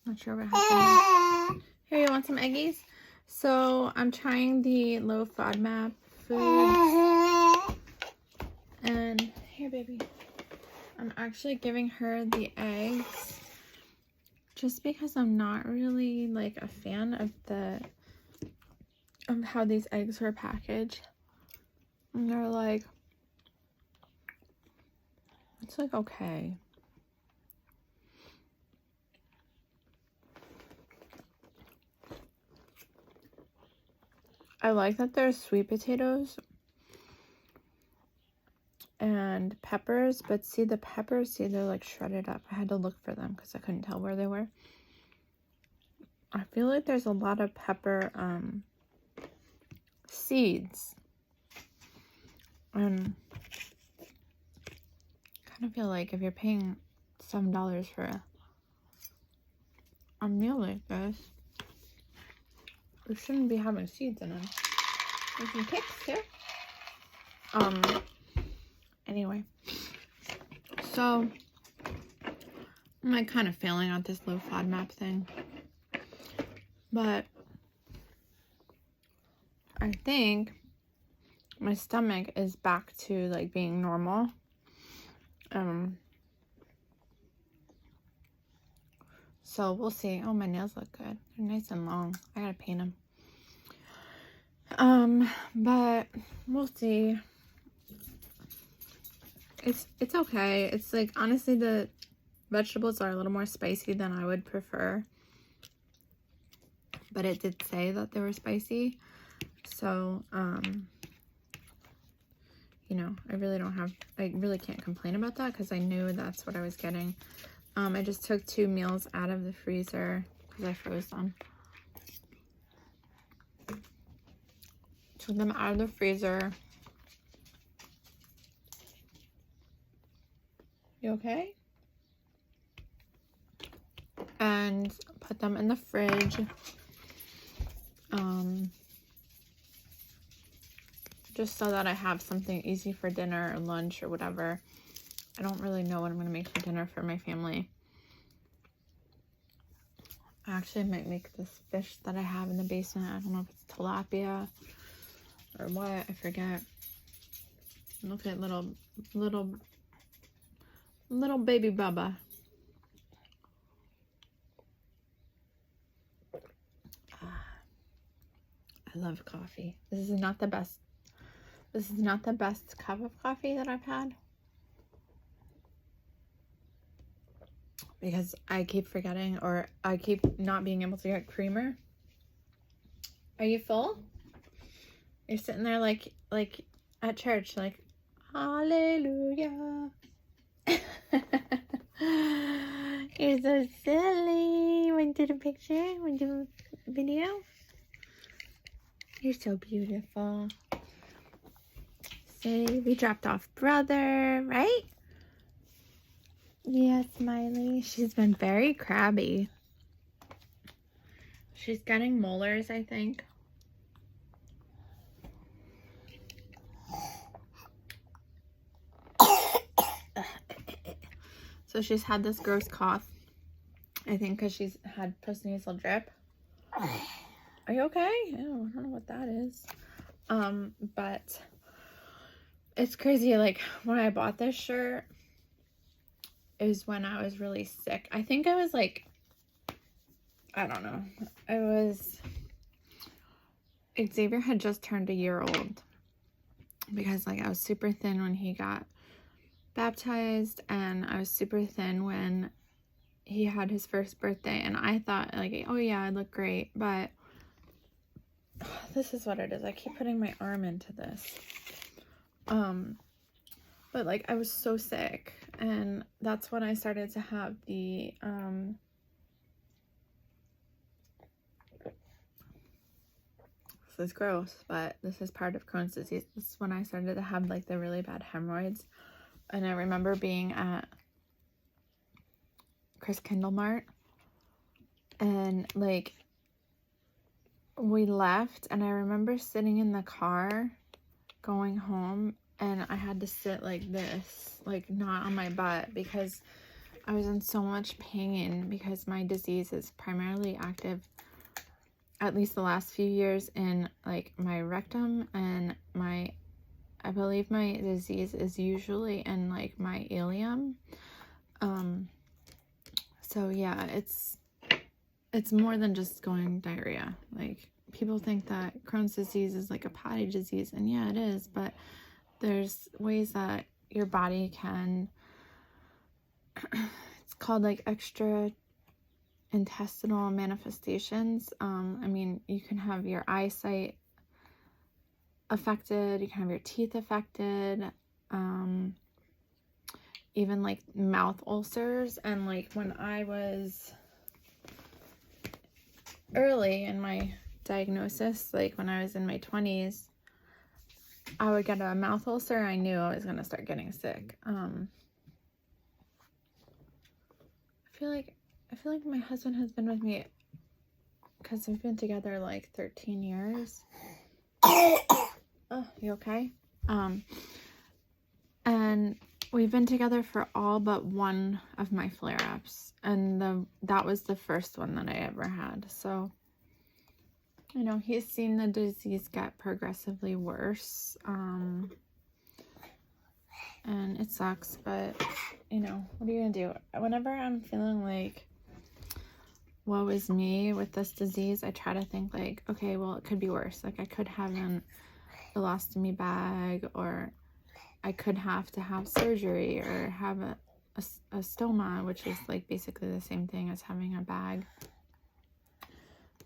Not sure what happened. Here, you want some eggies? So I'm trying the low FODMAP foods. And here, baby. I'm actually giving her the eggs just because I'm not really like a fan of how these eggs were packaged. And they're like, it's like okay. I like that there's sweet potatoes and peppers, but see the peppers, they're like shredded up. I had to look for them because I couldn't tell where they were. I feel like there's a lot of pepper seeds. And I kind of feel like if you're paying $7 for a meal like this, you shouldn't be having seeds in them. There's some kicks too. Anyway, so I'm like kind of failing at this low FODMAP thing, but I think my stomach is back to like being normal. So we'll see. Oh, my nails look good. They're nice and long. I gotta paint them. But we'll see. It's okay. It's like, honestly, the vegetables are a little more spicy than I would prefer. But it did say that they were spicy. So, you know, I really can't complain about that because I knew that's what I was getting. I just took 2 meals out of the freezer because I froze them. Took them out of the freezer. You okay? And put them in the fridge. Just so that I have something easy for dinner or lunch or whatever. I don't really know what I'm going to make for dinner for my family. I actually might make this fish that I have in the basement. I don't know if it's tilapia or what. I forget. Look at little baby Bubba. I love coffee. This is not the best cup of coffee that I've had. Because I keep forgetting, or I keep not being able to get creamer. Are you full? You're sitting there like at church, like, hallelujah. You're so silly. Want to do the picture? Want to do a video? You're so beautiful. Say, we dropped off brother, right? Yeah, Smiley. She's been very crabby. She's getting molars, I think. So she's had this gross cough, I think, because she's had postnasal drip. Are you okay? Ew, I don't know what that is. But it's crazy. Like, when I bought this shirt is when I was really sick. I think I was like, I don't know. Xavier had just turned a year old because like I was super thin when he got baptized and I was super thin when he had his first birthday, and I thought like, oh yeah, I look great, but this is what it is. I keep putting my arm into this. But like I was so sick, and that's when I started to have the this is gross, but this is part of Crohn's disease. This is when I started to have like the really bad hemorrhoids. And I remember being at Chris Kindle Mart, and like we left, and I remember sitting in the car going home, and I had to sit like this, like not on my butt, because I was in so much pain because my disease is primarily active, at least the last few years, in like my rectum, and I believe my disease is usually in like my ileum. So yeah, it's more than just going diarrhea. Like, people think that Crohn's disease is like a potty disease, and yeah, it is, but there's ways that your body can, it's called like extra intestinal manifestations. I mean, you can have your eyesight affected, you can have your teeth affected, even like mouth ulcers. And like when I was early in my diagnosis, like when I was in my 20s, I would get a mouth ulcer. I knew I was gonna start getting sick. I feel like my husband has been with me, because we've been together like 13 years. Oh, you okay? And we've been together for all but one of my flare-ups, and that was the first one that I ever had. So, you know, he's seen the disease get progressively worse, and it sucks, but, you know, what are you gonna do? Whenever I'm feeling like, woe is me with this disease, I try to think like, okay, well, it could be worse. Like, I could have an colostomy bag, or I could have to have surgery, or have a stoma, which is like basically the same thing as having a bag.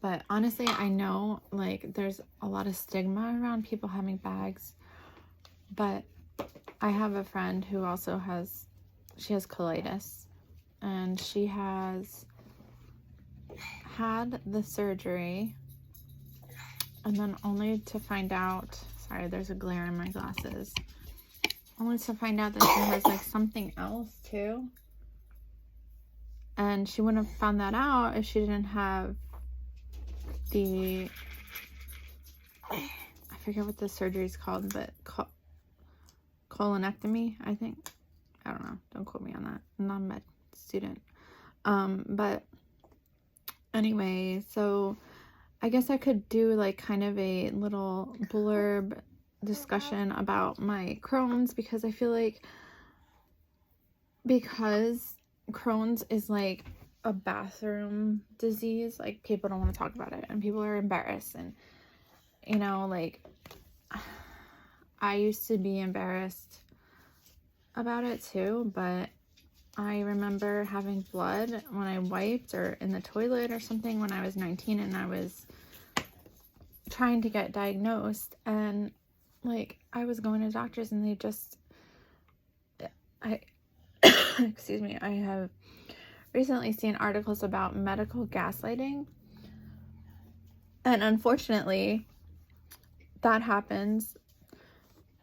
But honestly, I know like there's a lot of stigma around people having bags, but I have a friend who also has colitis, and she has had the surgery, and then only to find out, sorry, there's a glare in my glasses, only to find out that she has like something else too. And she wouldn't have found that out if she didn't have the, I forget what the surgery is called, but colonectomy, I think. I don't know. Don't quote me on that. I'm not a med student. But anyway, so I guess I could do like kind of a little blurb discussion about my Crohn's, because I feel like, because Crohn's is like a bathroom disease, like people don't want to talk about it, and people are embarrassed. And, you know, like, I used to be embarrassed about it too, but I remember having blood when I wiped, or in the toilet or something, when I was 19, and I was trying to get diagnosed, and like I was going to doctors, and they just, excuse me, I have recently seen articles about medical gaslighting, and unfortunately that happens.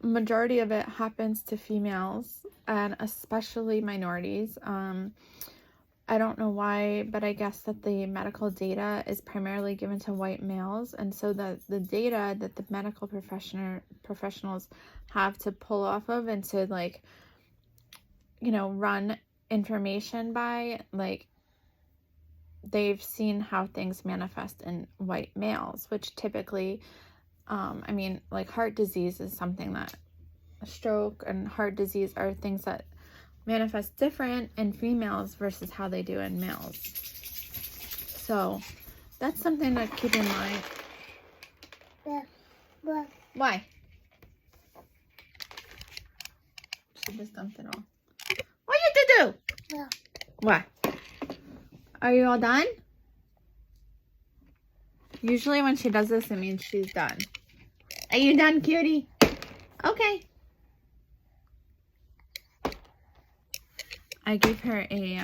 Majority of it happens to females, and especially minorities. I don't know why, but I guess that the medical data is primarily given to white males, and so the data that the medical professionals have to pull off of, and to like, you know, run information by, like, they've seen how things manifest in white males, which typically, I mean, like, heart disease is something that, stroke and heart disease are things that manifest different in females versus how they do in males. So that's something to keep in mind. Why? She just dumped it all. What you to do? Yeah. What? Are you all done? Usually when she does this, it means she's done. Are you done, cutie? Okay. I gave her a,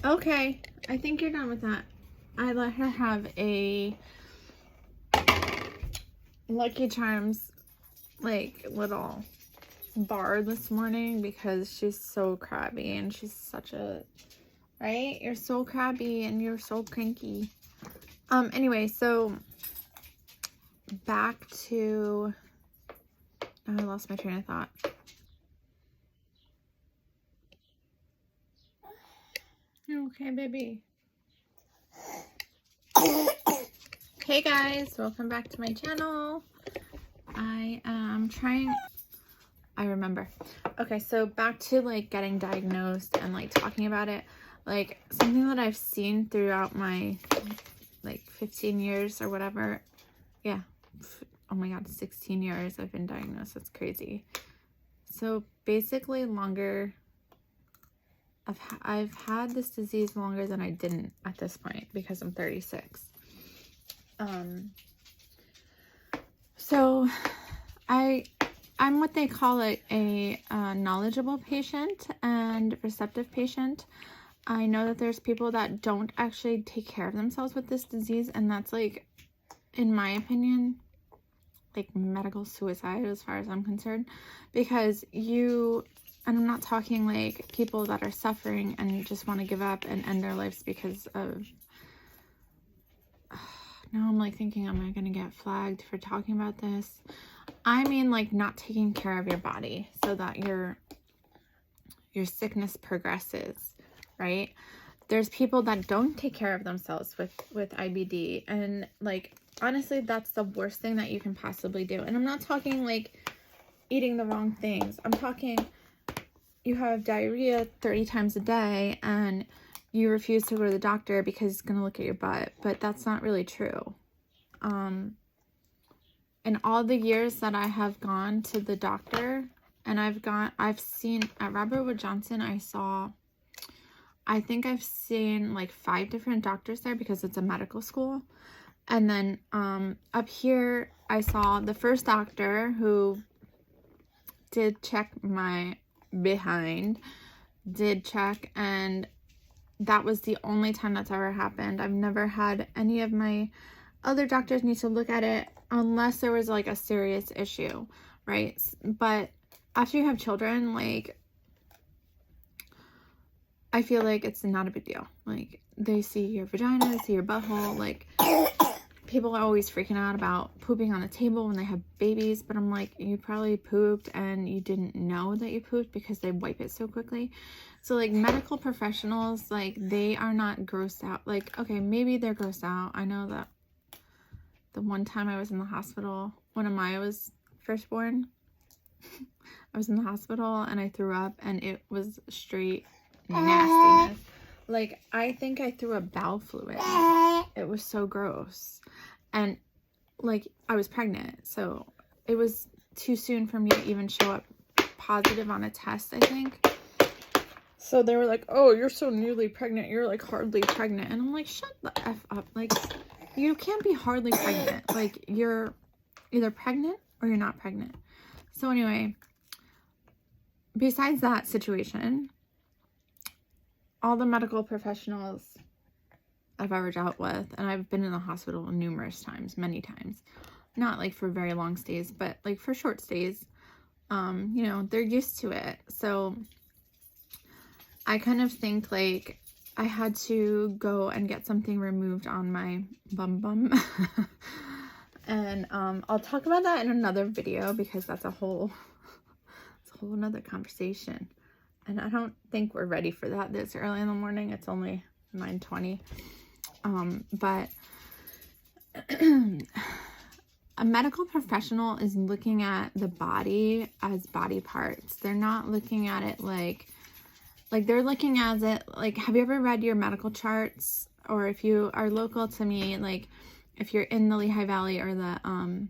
okay, I think you're done with that. I let her have a Lucky Charms, like, little bar this morning, because she's so crabby, and she's such a, right? You're so crabby, and you're so cranky. Anyway, so back to, oh, I lost my train of thought. You okay, baby? Hey guys, welcome back to my channel. I am trying, I remember. Okay, so back to like getting diagnosed and like talking about it. Like something that I've seen throughout my like 15 years or whatever. Yeah. Oh my God, 16 years I've been diagnosed. That's crazy. So basically longer, I've had this disease longer than I didn't at this point because I'm 36. So I'm what they call a knowledgeable patient and receptive patient. I know that there's people that don't actually take care of themselves with this disease, and that's like, in my opinion, like medical suicide as far as I'm concerned, because and I'm not talking like people that are suffering and just want to give up and end their lives because of, now I'm like thinking, am I going to get flagged for talking about this? I mean like not taking care of your body so that your sickness progresses, right? There's people that don't take care of themselves with IBD, and like honestly that's the worst thing that you can possibly do. And I'm not talking like eating the wrong things. I'm talking you have diarrhea 30 times a day and you refuse to go to the doctor because it's going to look at your butt, but that's not really true. In all the years that I have gone to the doctor, and I've seen at Robert Wood Johnson, I think I've seen like 5 different doctors there because it's a medical school. And then up here, I saw the first doctor who did check my behind, and that was the only time that's ever happened. I've never had any of my other doctors need to look at it unless there was like a serious issue, right? But after you have children, like, I feel like it's not a big deal. Like, they see your vagina, they see your butthole. Like, people are always freaking out about pooping on the table when they have babies, but I'm like, you probably pooped and you didn't know that you pooped because they wipe it so quickly. So like medical professionals, like, they are not grossed out. Like, okay, maybe they're grossed out. I know that the one time I was in the hospital when Amaya was first born, I was in the hospital and I threw up, and it was straight nastiness. Like, I think I threw up bowel fluid. It was so gross. And like, I was pregnant, so it was too soon for me to even show up positive on a test, I think. So they were like, oh, you're so newly pregnant, you're like hardly pregnant. And I'm like, shut the F up. Like, you can't be hardly pregnant. Like, you're either pregnant or you're not pregnant. So anyway, besides that situation, all the medical professionals I've ever dealt with, and I've been in the hospital numerous times, many times, not like for very long stays, but like for short stays, you know, they're used to it. So I kind of think like I had to go and get something removed on my bum. And I'll talk about that in another video because that's a whole another conversation. And I don't think we're ready for that this early in the morning. It's only 9:20. But a medical professional is looking at the body as body parts. They're not looking at it like they're looking at it like, have you ever read your medical charts? Or if you are local to me, like if you're in the Lehigh Valley or the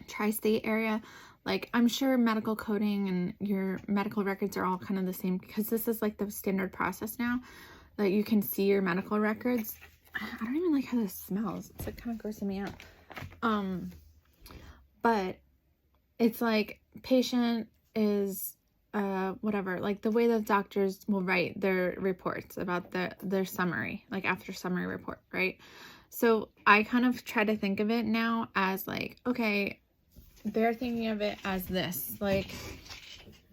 tri-state area, like, I'm sure medical coding and your medical records are all kind of the same, because this is like the standard process now that you can see your medical records. I don't even like how this smells. It's like kind of grossing me out. But it's like patient is whatever, like the way that doctors will write their reports about their summary, like after summary report, right? So I kind of try to think of it now as like, okay, they're thinking of it as this, like,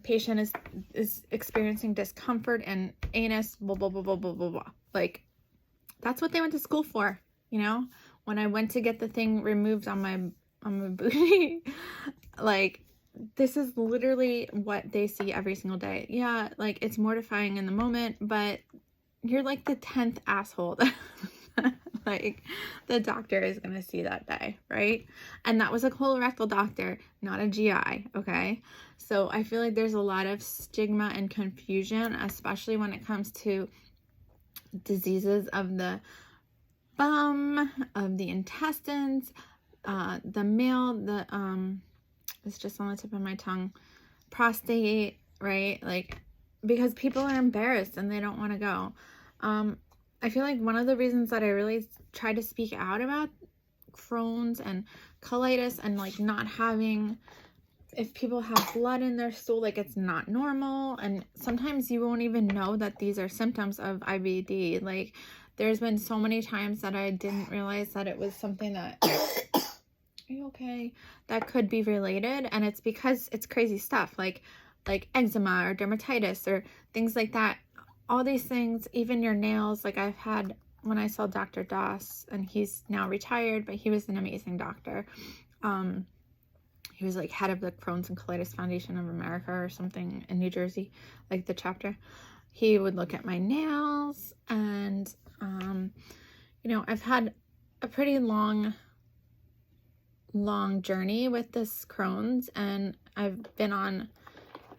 patient is experiencing discomfort and anus, blah, blah, blah, blah, blah, blah, blah. Like, that's what they went to school for, you know? When I went to get the thing removed on my booty, like, this is literally what they see every single day. Yeah, like, it's mortifying in the moment, but you're like the 10th asshole that like the doctor is gonna see that day, right? And that was a colorectal doctor, not a GI, okay? So I feel like there's a lot of stigma and confusion, especially when it comes to diseases of the bum, of the intestines, the male, it's just on the tip of my tongue, prostate, right? Like, because people are embarrassed and they don't want to go. I feel like one of the reasons that I really try to speak out about Crohn's and colitis and like not having, if people have blood in their stool, like it's not normal. And sometimes you won't even know that these are symptoms of IBD. Like there's been so many times that I didn't realize that it was something that, are you okay? That could be related. And it's because it's crazy stuff like eczema or dermatitis or things like that. All these things, even your nails, like I've had, when I saw Dr. Doss, and he's now retired, but he was an amazing doctor. He was like head of the Crohn's and Colitis Foundation of America or something in New Jersey, like the chapter. He would look at my nails, and, you know, I've had a pretty long journey with this Crohn's, and I've been on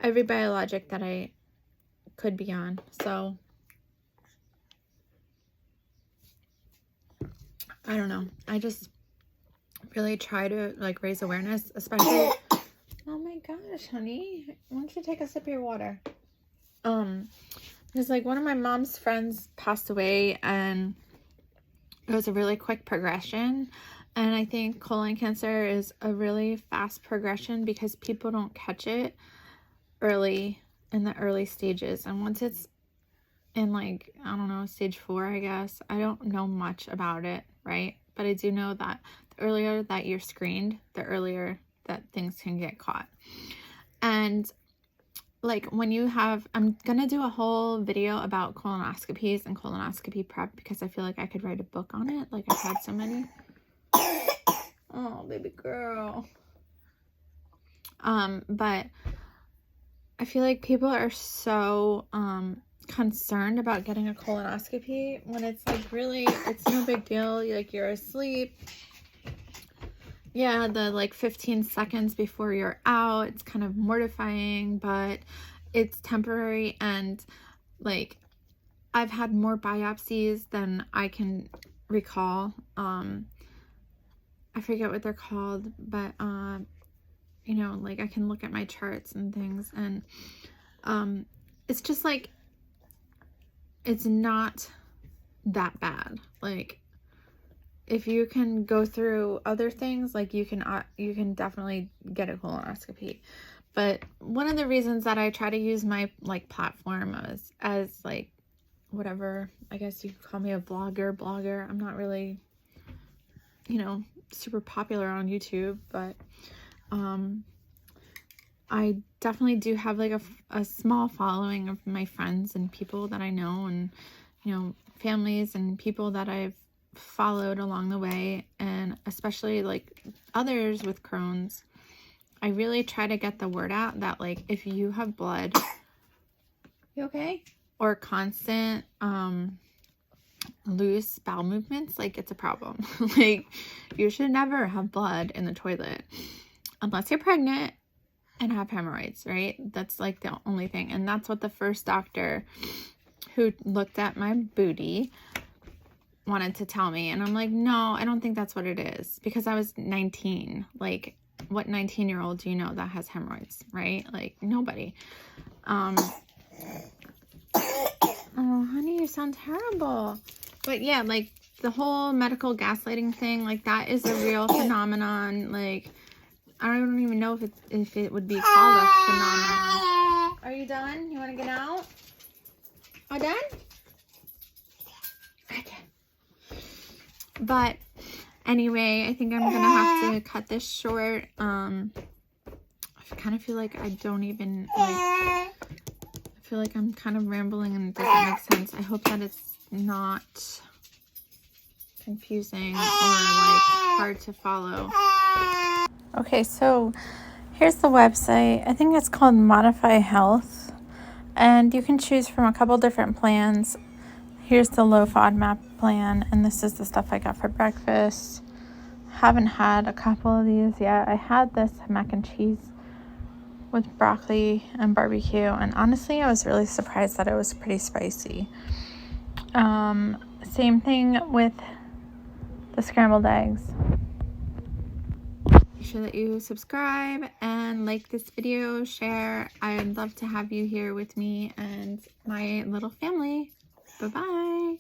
every biologic that I could be on. So I don't know. I just really try to like raise awareness, especially oh my gosh, honey, why don't you take a sip of your water? Because like one of my mom's friends passed away, and it was a really quick progression. And I think colon cancer is a really fast progression because people don't catch it early, in the early stages. And once it's in like, I don't know, stage 4, I guess. I don't know much about it, right? But I do know that the earlier that you're screened, the earlier that things can get caught. And like when you have, I'm gonna do a whole video about colonoscopies and colonoscopy prep because I feel like I could write a book on it. Like I've had so many. Oh, baby girl. But I feel like people are so concerned about getting a colonoscopy when it's like really, it's no big deal. Like you're asleep. Yeah, the like 15 seconds before you're out, it's kind of mortifying, but it's temporary. And like I've had more biopsies than I can recall. I forget what they're called, but you know, like I can look at my charts and things, and it's just like it's not that bad. Like if you can go through other things, like you can definitely get a colonoscopy. But one of the reasons that I try to use my like platform as like whatever, I guess you could call me a blogger. I'm not really, you know, super popular on YouTube, but I definitely do have like a small following of my friends and people that I know, and you know, families and people that I've followed along the way, and especially like others with Crohn's. I really try to get the word out that like if you have blood, you okay? Or constant loose bowel movements, like it's a problem. Like you should never have blood in the toilet unless you're pregnant and have hemorrhoids, right? That's like the only thing. And that's what the first doctor who looked at my booty wanted to tell me. And I'm like, no, I don't think that's what it is, because I was 19. Like what 19-year-old do you know that has hemorrhoids, right? Like nobody. Oh honey, you sound terrible. But yeah, like the whole medical gaslighting thing, like that is a real phenomenon. Like I don't even know if it would be called a phenomenon. Are you done? You want to get out? All done? Okay. But anyway, I think I'm gonna have to cut this short. I kind of feel like I don't even like. I feel like I'm kind of rambling and it doesn't make sense. I hope that it's not confusing or like hard to follow. Okay, so here's the website. I think it's called Modify Health, and you can choose from a couple different plans. Here's the low FODMAP plan, and this is the stuff I got for breakfast. Haven't had a couple of these yet. I had this mac and cheese with broccoli and barbecue, and honestly I was really surprised that it was pretty spicy. Same thing with the scrambled eggs. Make sure that you subscribe and like this video, share. I'd love to have you here with me and my little family. Bye-bye.